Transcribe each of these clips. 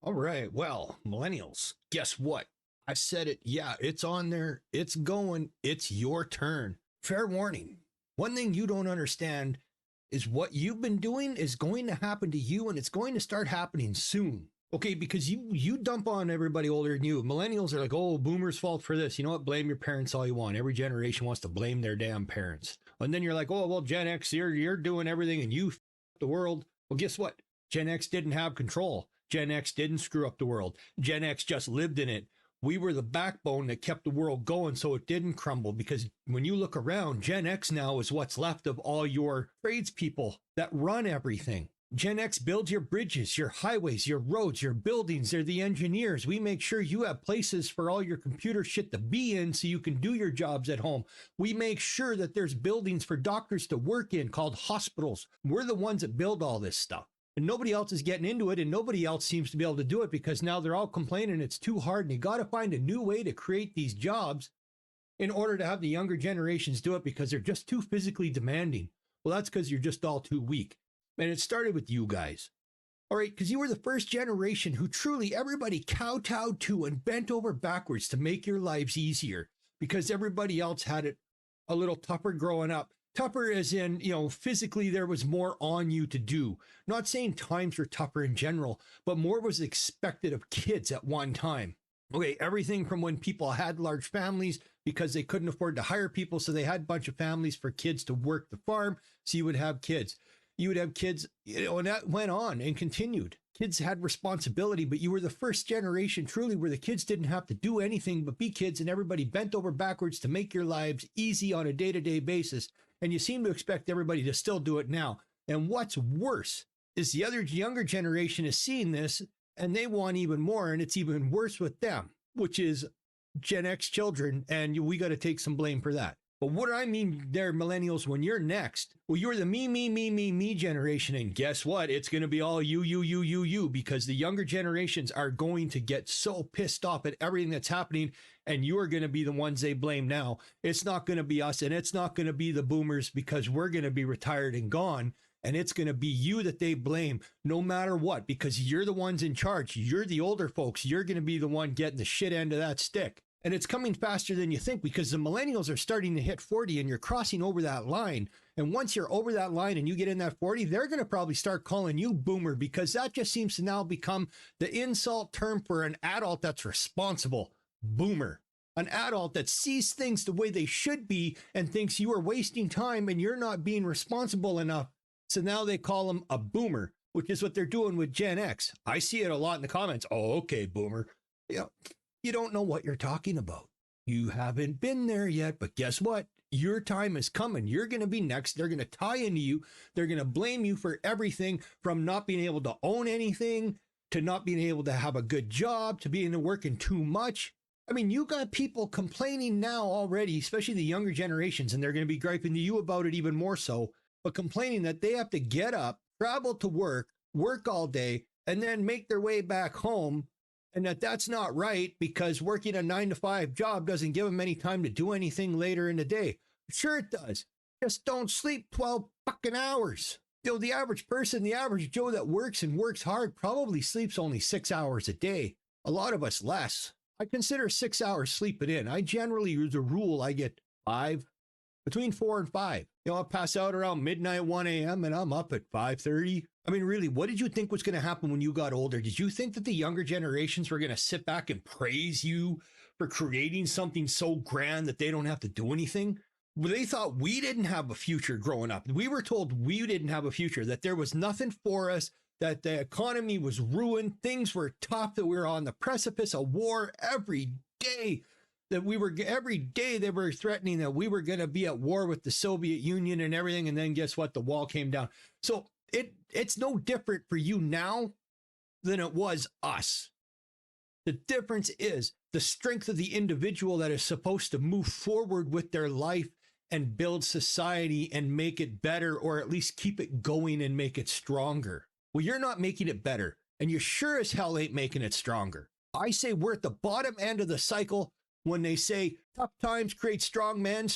All right. Well, millennials, guess what? I said it. Yeah, it's on there. It's going. It's your turn. Fair warning. One thing you don't understand is what you've been doing is going to happen to you, and it's going to start happening soon. Okay, because you dump on everybody older than you. Millennials are like, oh, boomers' fault for this. You know what? Blame your parents all you want. Every generation wants to blame their damn parents. And then you're like, oh, well, Gen X, you're doing everything and you f- the world. Well, guess what? Gen X didn't have control. Gen X didn't screw up the world. Gen X just lived in it. We were the backbone that kept the world going so it didn't crumble, because when you look around, Gen X now is what's left of all your tradespeople that run everything. Gen X builds your bridges, your highways, your roads, your buildings. They're the engineers. We make sure you have places for all your computer shit to be in so you can do your jobs at home. We make sure that there's buildings for doctors to work in called hospitals. We're the ones that build all this stuff. And nobody else is getting into it, and nobody else seems to be able to do it because now they're all complaining it's too hard, and you got to find a new way to create these jobs in order to have the younger generations do it because they're just too physically demanding. Well, that's because you're just all too weak. And it started with you guys. All right, because you were the first generation who truly everybody kowtowed to and bent over backwards to make your lives easier because everybody else had it a little tougher growing up. Tougher as in, physically there was more on you to do. Not saying times were tougher in general, but more was expected of kids at one time. Okay, everything from when people had large families because they couldn't afford to hire people, so they had a bunch of families for kids to work the farm, so you would have kids. You would have kids, and that went on and continued. Kids had responsibility, but you were the first generation truly where the kids didn't have to do anything but be kids, and everybody bent over backwards to make your lives easy on a day-to-day basis. And you seem to expect everybody to still do it now. And what's worse is the other younger generation is seeing this and they want even more. And it's even worse with them, which is Gen X children. And we got to take some blame for that. But what I mean there, millennials, when you're next, well, you're the me generation. And guess what? It's going to be all you, because the younger generations are going to get so pissed off at everything that's happening. And you are going to be the ones they blame now. It's not going to be us, and it's not going to be the boomers because we're going to be retired and gone. And it's going to be you that they blame no matter what, because you're the ones in charge. You're the older folks. You're going to be the one getting the shit end of that stick. And it's coming faster than you think because the millennials are starting to hit 40 and you're crossing over that line. And once you're over that line and you get in that 40, they're going to probably start calling you boomer because that just seems to now become the insult term for an adult that's responsible. Boomer. An adult that sees things the way they should be and thinks you are wasting time and you're not being responsible enough. So now they call them a boomer, which is what they're doing with Gen X. I see it a lot in the comments. Oh, okay, boomer. You don't know what you're talking about. You haven't been there yet, but guess what? Your time is coming. You're going to be next. They're going to tie into you. They're going to blame you for everything from not being able to own anything to not being able to have a good job to being working too much. I mean, you got people complaining now already, especially the younger generations, and they're going to be griping to you about it even more so, but complaining that they have to get up, travel to work all day, and then make their way back home. And that's not right because working a 9-to-5 job doesn't give them any time to do anything later in the day. Sure it does. Just don't sleep 12 fucking hours. The average person, the average Joe that works and works hard probably sleeps only 6 hours a day. A lot of us less. I consider 6 hours sleeping in. I generally use a rule. I get 5, between 4 and 5. I pass out around midnight, 1 a.m. and I'm up at 5:30. I mean, really, what did you think was going to happen when you got older? Did you think that the younger generations were going to sit back and praise you for creating something so grand that they don't have to do anything? Well, they thought we didn't have a future growing up. We were told we didn't have a future, that there was nothing for us, that the economy was ruined, things were tough, that we were on the precipice of war every day. Every day they were threatening that we were going to be at war with the Soviet Union and everything. And then guess what? The wall came down. So it's no different for you now than it was us. The difference is the strength of the individual that is supposed to move forward with their life and build society and make it better, or at least keep it going and make it stronger. Well, you're not making it better, and you sure as hell ain't making it stronger. I say we're at the bottom end of the cycle. When they say tough times create strong men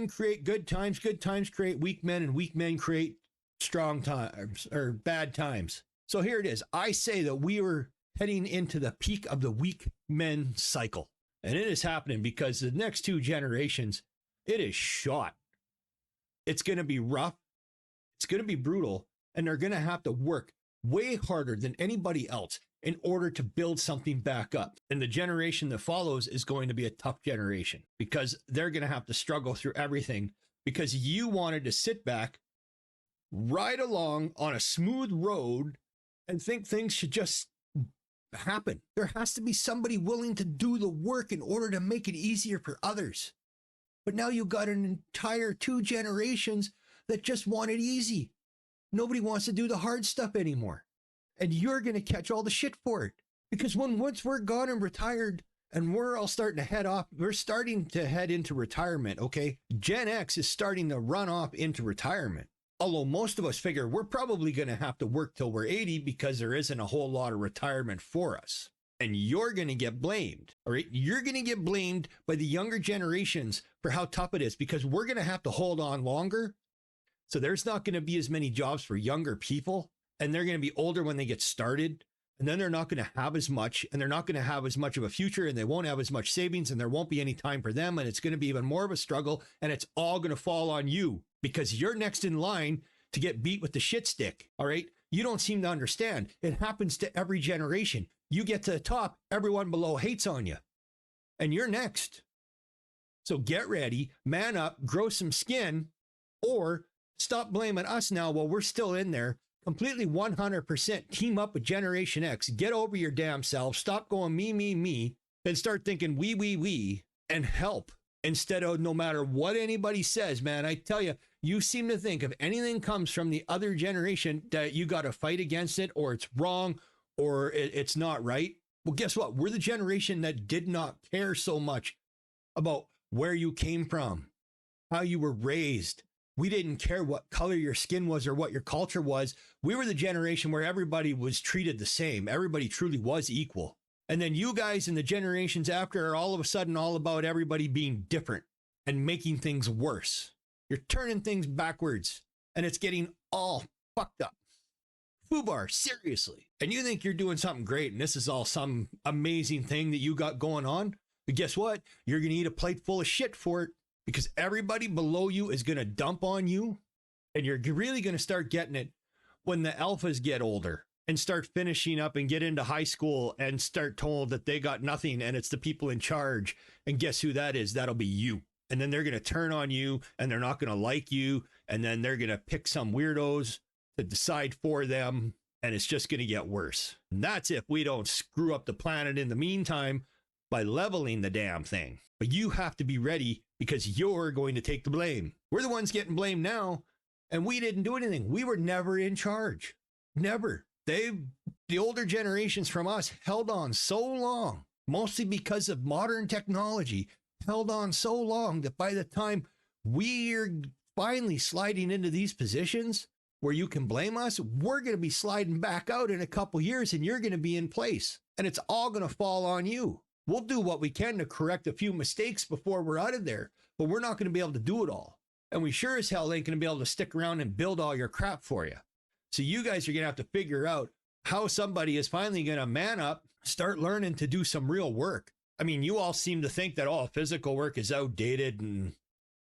create good times create weak men, and weak men create strong times or bad times. So here it is. I say that we were heading into the peak of the weak men cycle. And it is happening because the next two generations, it is shot. It's going to be rough. It's going to be brutal. And they're going to have to work way harder than anybody else in order to build something back up. And the generation that follows is going to be a tough generation because they're going to have to struggle through everything because you wanted to sit back, ride along on a smooth road and think things should just happen. There has to be somebody willing to do the work in order to make it easier for others. But now you've got an entire two generations that just want it easy. Nobody wants to do the hard stuff anymore. And you're going to catch all the shit for it. Because once we're gone and retired and we're all starting to head off, we're starting to head into retirement, okay? Gen X is starting to run off into retirement. Although most of us figure we're probably going to have to work till we're 80 because there isn't a whole lot of retirement for us. And you're going to get blamed, all right? You're going to get blamed by the younger generations for how tough it is because we're going to have to hold on longer. So there's not going to be as many jobs for younger people. And they're going to be older when they get started. And then they're not going to have as much. And they're not going to have as much of a future. And they won't have as much savings. And there won't be any time for them. And it's going to be even more of a struggle. And it's all going to fall on you because you're next in line to get beat with the shit stick. All right. You don't seem to understand. It happens to every generation. You get to the top, everyone below hates on you. And you're next. So get ready, man up, grow some skin, or stop blaming us now while we're still in there. Completely 100% team up with Generation X. Get over your damn self. Stop going me, and start thinking we, and help instead of no matter what anybody says, man. I tell you, you seem to think if anything comes from the other generation that you got to fight against it or it's wrong or it's not right. Well, guess what? We're the generation that did not care so much about where you came from, how you were raised. We didn't care what color your skin was or what your culture was. We were the generation where everybody was treated the same. Everybody truly was equal. And then you guys and the generations after are all of a sudden all about everybody being different and making things worse. You're turning things backwards and it's getting all fucked up. FUBAR, seriously. And you think you're doing something great and this is all some amazing thing that you got going on? But guess what? You're going to eat a plate full of shit for it. Because everybody below you is going to dump on you. And you're really going to start getting it when the alphas get older and start finishing up and get into high school and start told that they got nothing and it's the people in charge. And guess who that is? That'll be you. And then they're going to turn on you and they're not going to like you. And then they're going to pick some weirdos to decide for them. And it's just going to get worse. And that's if we don't screw up the planet in the meantime by leveling the damn thing. But you have to be ready because you're going to take the blame. We're the ones getting blamed now, and we didn't do anything. We were never in charge. Never. The older generations from us held on so long, mostly because of modern technology, held on so long that by the time we're finally sliding into these positions where you can blame us, we're going to be sliding back out in a couple years and you're going to be in place. And it's all going to fall on you. We'll do what we can to correct a few mistakes before we're out of there, but we're not going to be able to do it all. And we sure as hell ain't going to be able to stick around and build all your crap for you. So you guys are going to have to figure out how somebody is finally going to man up, start learning to do some real work. I mean, you all seem to think that all physical work is outdated. And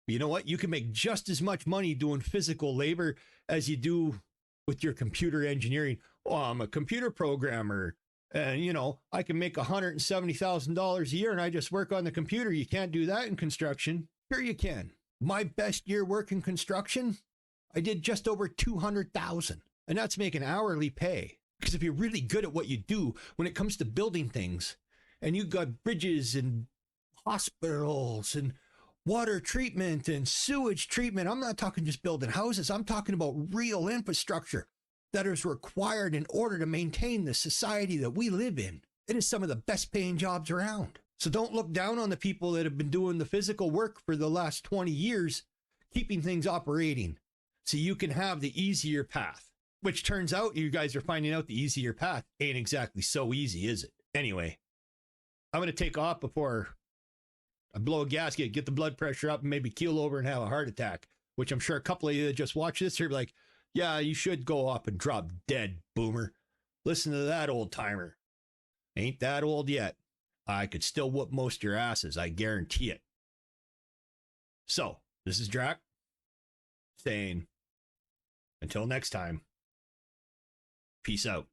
you know what? You can make just as much money doing physical labor as you do with your computer engineering. Oh, I'm a computer programmer. And, you know, I can make $170,000 a year and I just work on the computer. You can't do that in construction. Sure you can. My best year work in construction, I did just over $200,000. And that's making hourly pay. Because if you're really good at what you do when it comes to building things, and you've got bridges and hospitals and water treatment and sewage treatment, I'm not talking just building houses. I'm talking about real infrastructure that is required in order to maintain the society that we live in. It is some of the best paying jobs around. So don't look down on the people that have been doing the physical work for the last 20 years, keeping things operating so you can have the easier path, which turns out you guys are finding out the easier path ain't exactly so easy, is it? Anyway, I'm going to take off before I blow a gasket, get the blood pressure up and maybe keel over and have a heart attack, which I'm sure a couple of you that just watch this are like, yeah, you should go up and drop dead, boomer. Listen to that old timer. Ain't that old yet. I could still whoop most of your asses, I guarantee it. So, this is Drac saying, until next time, peace out.